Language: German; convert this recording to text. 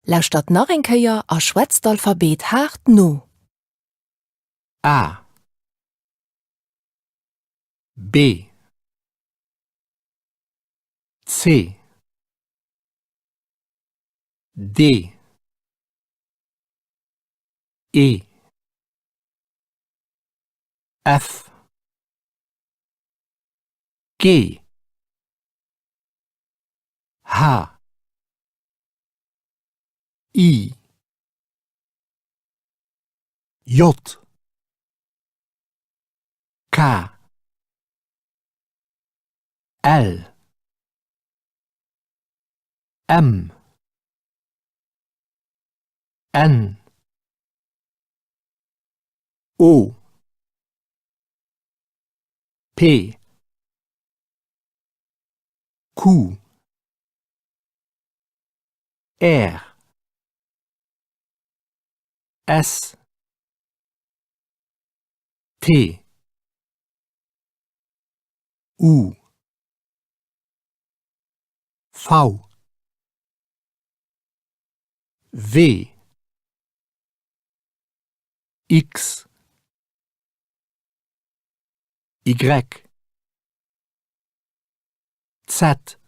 Lauscht dat nach enkeier a schwätzt Alphabet hart no. A B C D E F G H I J K L M N O P Q R S T U V W X Y Z